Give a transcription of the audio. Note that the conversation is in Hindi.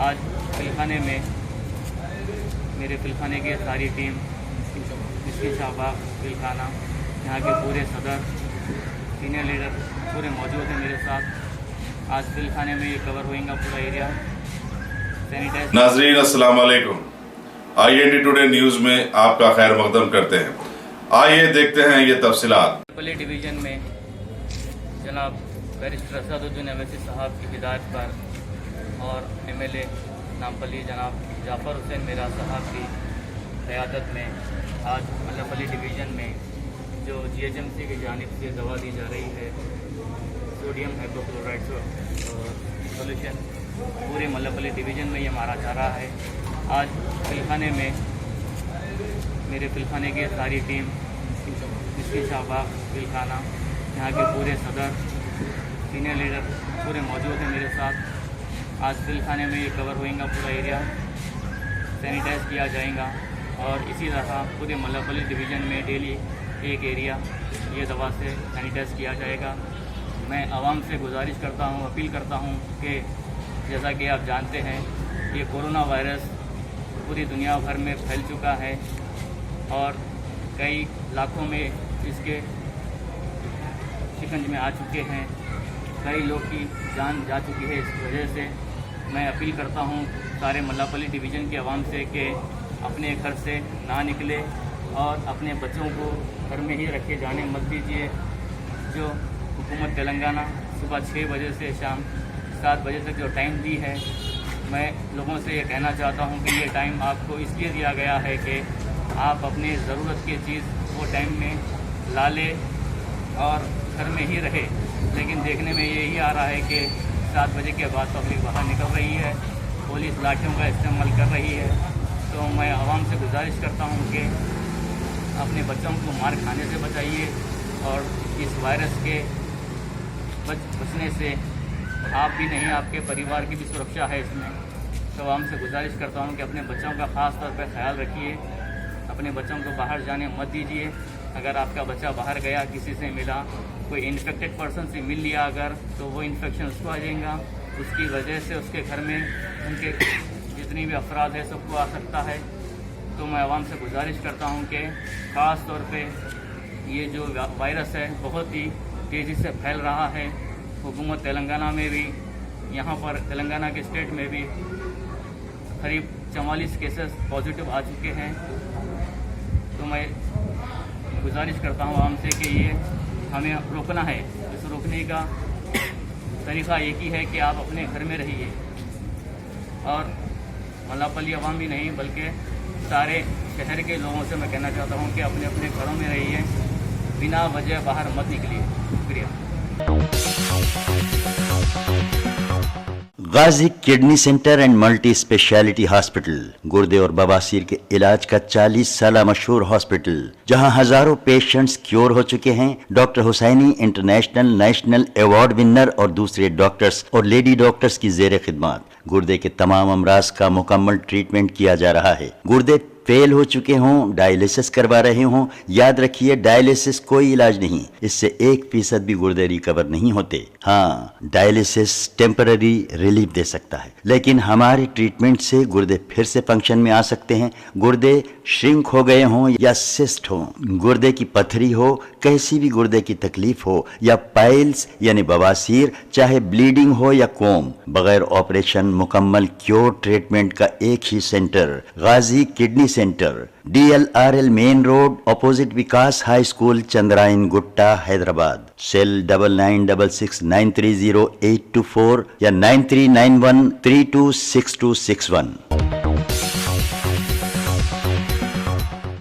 आज पिलखाने में मेरे पिलखाने की सारी टीम, इसकी शाहबाग पिलखाना, यहाँ के पूरे सदर, सीनियर लीडर पूरे मौजूद हैं मेरे साथ। आज पिलखाने में ये कवर होएगा पूरा एरिया सैनिटाइज। नाजरीन अस्सलाम वालेकुम, IND टुडे न्यूज में आपका खैर मकदम करते हैं। आइए देखते हैं ये तफसीलात। पली डिवीज़न में जनाब बैरिस्टर असदुद्दीन अवैसी साहब की हिदायत पर और MLA नामपली जनाब जाफ़र हुसैन मीरा साहब की क़यादत में आज मल्लापली डिवीज़न में जो GHMC की जानिब से दवा दी जा रही है, सोडियम हाइपोक्लोराइड सोल्यूशन, पूरे मल्लापली डिवीज़न में ये मारा जा रहा है। आज पिलखाने में मेरे पिलखाने की सारी टीम, इसकी शाहबाग पिलखाना, यहाँ के पूरे सदर, सीनियर लीडर पूरे मौजूद हैं मेरे साथ। आज पिलखाने में ये कवर होएगा पूरा एरिया सैनिटाइज किया जाएगा और इसी तरह पूरे मल्लापली डिवीज़न में डेली एक एरिया ये दवा से सैनिटाइज किया जाएगा। मैं आवाम से गुजारिश करता हूँ, अपील करता हूँ कि जैसा कि आप जानते हैं ये कोरोना वायरस पूरी दुनिया भर में फैल चुका है और कई लाखों में इसके शिकंज में आ चुके हैं, कई लोग की जान जा चुकी है। इस वजह से मैं अपील करता हूँ सारे मल्लापली डिवीज़न के अवाम से कि अपने घर से ना निकले और अपने बच्चों को घर में ही रखे जाने मत दीजिए। जो हुकूमत तेलंगाना सुबह 6 बजे से शाम 7 बजे तक जो टाइम दी है, मैं लोगों से ये कहना चाहता हूँ कि ये टाइम आपको इसलिए दिया गया है कि आप अपनी ज़रूरत की चीज़ वो टाइम में ला लें और घर में ही रहे। लेकिन देखने में यही आ रहा है कि 7 बजे के बाद पब्लिक बाहर निकल रही है, पुलिस लाठियों का इस्तेमाल कर रही है। तो मैं आवाम से गुजारिश करता हूँ कि अपने बच्चों को मार खाने से बचाइए और इस वायरस के बचने से आप भी नहीं, आपके परिवार की भी सुरक्षा है इसमें। तो आवाम से गुजारिश करता हूँ कि अपने बच्चों का ख़ास तौर पर ख्याल रखिए, अपने बच्चों को बाहर जाने मत दीजिए। अगर आपका बच्चा बाहर गया, किसी से मिला, कोई इन्फेक्टेड पर्सन से मिल लिया अगर, तो वो इन्फेक्शन उसको आ जाएगा, उसकी वजह से उसके घर में उनके जितनी भी अफराद है सबको आ सकता है। तो मैं आवाम से गुजारिश करता हूँ कि ख़ास तौर पे ये जो वायरस है बहुत ही तेज़ी से फैल रहा है। हुकूमत तेलंगाना में भी, यहाँ पर तेलंगाना के स्टेट में भी करीब 44 केसेस पॉजिटिव आ चुके हैं। तो मैं गुजारिश करता हूँ आवाम से कि ये हमें रोकना है। इस रोकने का तरीक़ा एक ही है कि आप अपने घर में रहिए और मल्लापली अवाम ही नहीं बल्कि सारे शहर के लोगों से मैं कहना चाहता हूँ कि अपने अपने घरों में रहिए, बिना वजह बाहर मत निकलिए। शुक्रिया। Ghazi kidney centre and multi speciality hospital, गुर्दे और बवासीर के इलाज का 40 साल मशहूर हॉस्पिटल, जहां हजारों पेशेंट्स क्योर हो चुके हैं। Doctor Husaini international national award winner और दूसरे डॉक्टर्स और लेडी डॉक्टर्स की जेर खिदमत गुर्दे के तमाम अमराज का मुकम्मल ट्रीटमेंट किया जा रहा है। गुर्दे फेल हो चुके हों, डायलिसिस करवा रहे हों, याद रखिए डायलिसिस कोई इलाज नहीं, इससे 1% भी गुर्दे रिकवर नहीं होते। हाँ, डायलिसिस टेम्पररी रिलीफ दे सकता है, लेकिन हमारे ट्रीटमेंट से गुर्दे फिर से फंक्शन में आ सकते हैं। गुर्दे श्रिंक हो गए हों या सिस्ट हो, गुर्दे की पथरी हो, कैसी भी गुर्दे की तकलीफ हो या पाइल्स यानी बवासीर, चाहे ब्लीडिंग हो या कोम, बगैर ऑपरेशन मुकम्मल क्योर ट्रीटमेंट का एक ही centre, Ghazi kidney centre, DLRL main road, opposite Vikas high school, Chandrayan Gutta, Hyderabad. Cell 9966930824 या 9391326261।